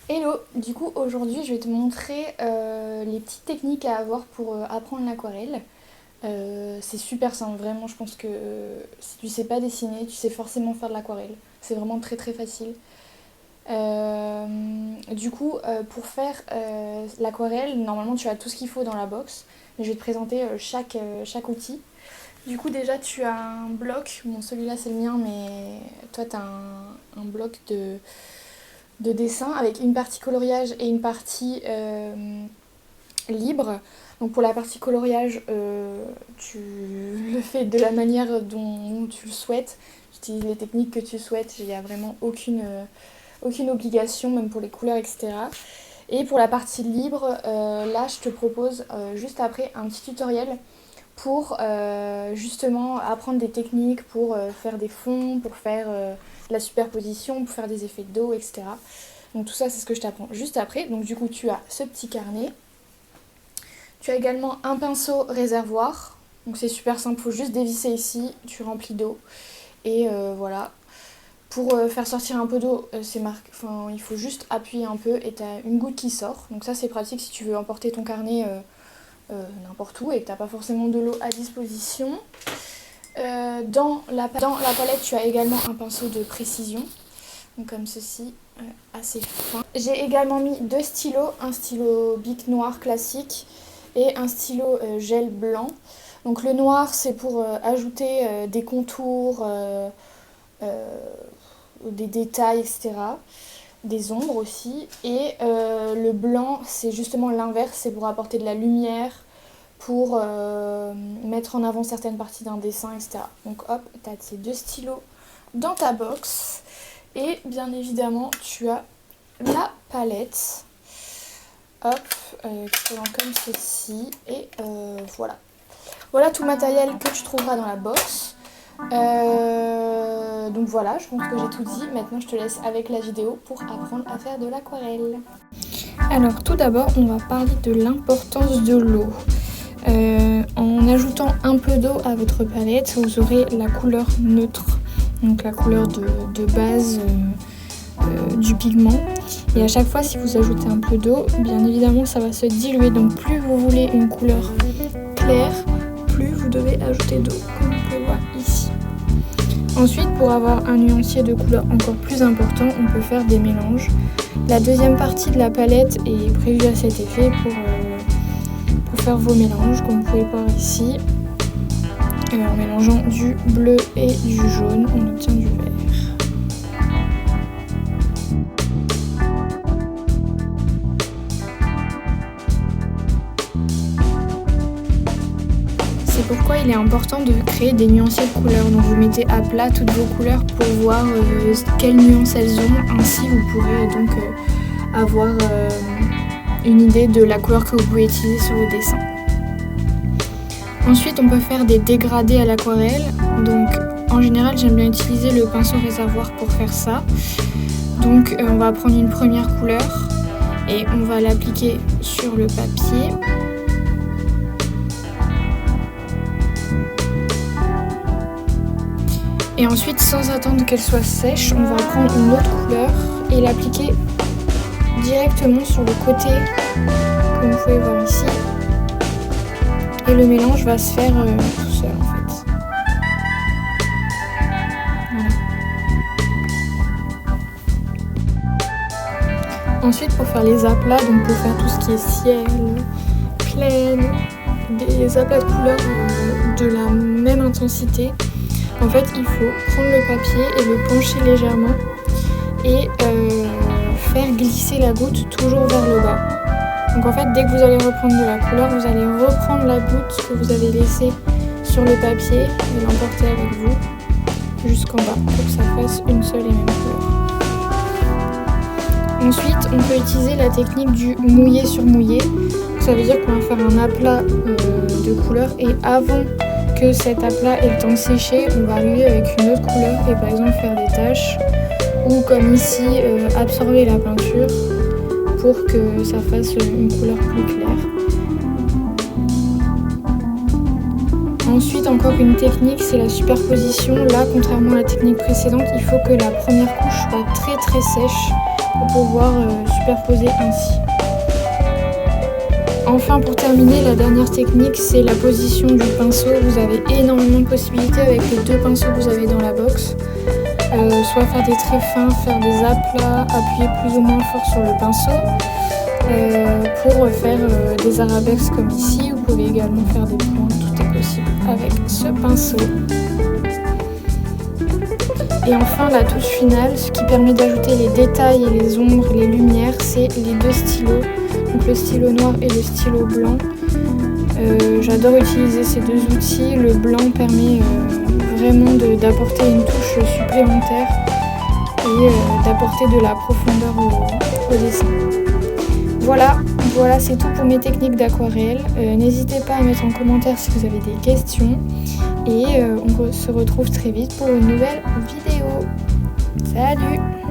Hello, du coup aujourd'hui je vais te montrer les petites techniques à avoir pour apprendre l'aquarelle. C'est super simple, vraiment je pense que si tu sais pas dessiner, tu sais forcément faire de l'aquarelle. C'est vraiment très très facile. Pour faire l'aquarelle, normalement tu as tout ce qu'il faut dans la box, mais je vais te présenter chaque outil. Du coup déjà tu as un bloc, bon celui-là c'est le mien mais toi tu as un bloc de dessin avec une partie coloriage et une partie libre. Donc pour la partie coloriage, tu le fais de la manière dont tu le souhaites. Tu utilises les techniques que tu souhaites. Il n'y a vraiment aucune obligation, même pour les couleurs, etc. Et pour la partie libre, là je te propose juste après un petit tutoriel pour justement apprendre des techniques pour faire des fonds, pour faire de la superposition, pour faire des effets d'eau, etc. Donc tout ça, c'est ce que je t'apprends juste après. Donc du coup, tu as ce petit carnet. Tu as également un pinceau réservoir. Donc c'est super simple, il faut juste dévisser ici, tu remplis d'eau. Et voilà. Pour faire sortir un peu d'eau, il faut juste appuyer un peu et tu as une goutte qui sort. Donc ça, c'est pratique si tu veux emporter ton carnet n'importe où et que tu n'as pas forcément de l'eau à disposition. Dans la palette, tu as également un pinceau de précision. Donc comme ceci, assez fin. J'ai également mis deux stylos, un stylo Bic noir classique et un stylo gel blanc. Donc le noir c'est pour ajouter des contours, des détails, etc. Des ombres aussi. Et le blanc c'est justement l'inverse, c'est pour apporter de la lumière, pour mettre en avant certaines parties d'un dessin, etc. Donc hop, tu as ces deux stylos dans ta box. Et bien évidemment, tu as la palette. Hop, qui se vend comme ceci. Et voilà. Voilà tout le matériel que tu trouveras dans la box. Donc voilà, je pense que j'ai tout dit. Maintenant, je te laisse avec la vidéo pour apprendre à faire de l'aquarelle. Alors, tout d'abord, on va parler de l'importance de l'eau. En ajoutant un peu d'eau à votre palette, vous aurez la couleur neutre, donc la couleur de base du pigment. Et à chaque fois, si vous ajoutez un peu d'eau, bien évidemment, ça va se diluer. Donc plus vous voulez une couleur claire, plus vous devez ajouter d'eau, comme vous pouvez voir ici. Ensuite, pour avoir un nuancier de couleur encore plus important, on peut faire des mélanges. La deuxième partie de la palette est prévue à cet effet pour faire vos mélanges, comme vous pouvez voir ici. En mélangeant du bleu et du jaune, on obtient du vert. C'est pourquoi il est important de créer des nuanciers de couleurs. Donc vous mettez à plat toutes vos couleurs pour voir quelles nuances elles ont. Ainsi vous pourrez donc avoir une idée de la couleur que vous pouvez utiliser sur vos dessins. Ensuite, on peut faire des dégradés à l'aquarelle. Donc, en général, j'aime bien utiliser le pinceau réservoir pour faire ça. Donc, on va prendre une première couleur et on va l'appliquer sur le papier. Et ensuite, sans attendre qu'elle soit sèche, on va prendre une autre couleur et l'appliquer directement sur le côté, comme vous pouvez voir ici. Et le mélange va se faire tout seul en fait. Voilà. Ensuite, pour faire les aplats, donc pour faire tout ce qui est ciel, plaine, des aplats de couleurs de la même intensité, en fait, il faut prendre le papier et le pencher légèrement et faire glisser la goutte toujours vers le bas. Donc en fait, dès que vous allez reprendre de la couleur, vous allez reprendre la goutte que vous avez laissée sur le papier et l'emporter avec vous jusqu'en bas pour que ça fasse une seule et même couleur. Ensuite, on peut utiliser la technique du mouillé sur mouillé. Ça veut dire qu'on va faire un aplat de couleur et avant que cet aplat ait le temps de sécher, on va arriver avec une autre couleur et par exemple faire des taches ou comme ici, absorber la peinture pour que ça fasse une couleur plus claire. Ensuite, encore une technique, c'est la superposition. Là, contrairement à la technique précédente, il faut que la première couche soit très très sèche pour pouvoir superposer ainsi. Enfin, pour terminer, la dernière technique, c'est la position du pinceau. Vous avez énormément de possibilités avec les 2 pinceaux que vous avez dans la box. Soit faire des traits fins, faire des aplats, appuyer plus ou moins fort sur le pinceau. Pour faire des arabesques comme ici, vous pouvez également faire des points, tout est possible avec ce pinceau. Et enfin, la touche finale, ce qui permet d'ajouter les détails et les ombres, les lumières, c'est les 2 stylos, donc le stylo noir et le stylo blanc. J'adore utiliser ces 2 outils. Le blanc permet vraiment d'apporter une touche supplémentaire et d'apporter de la profondeur au dessin. Voilà, c'est tout pour mes techniques d'aquarelle. N'hésitez pas à mettre en commentaire si vous avez des questions. Et on se retrouve très vite pour une nouvelle vidéo. Salut!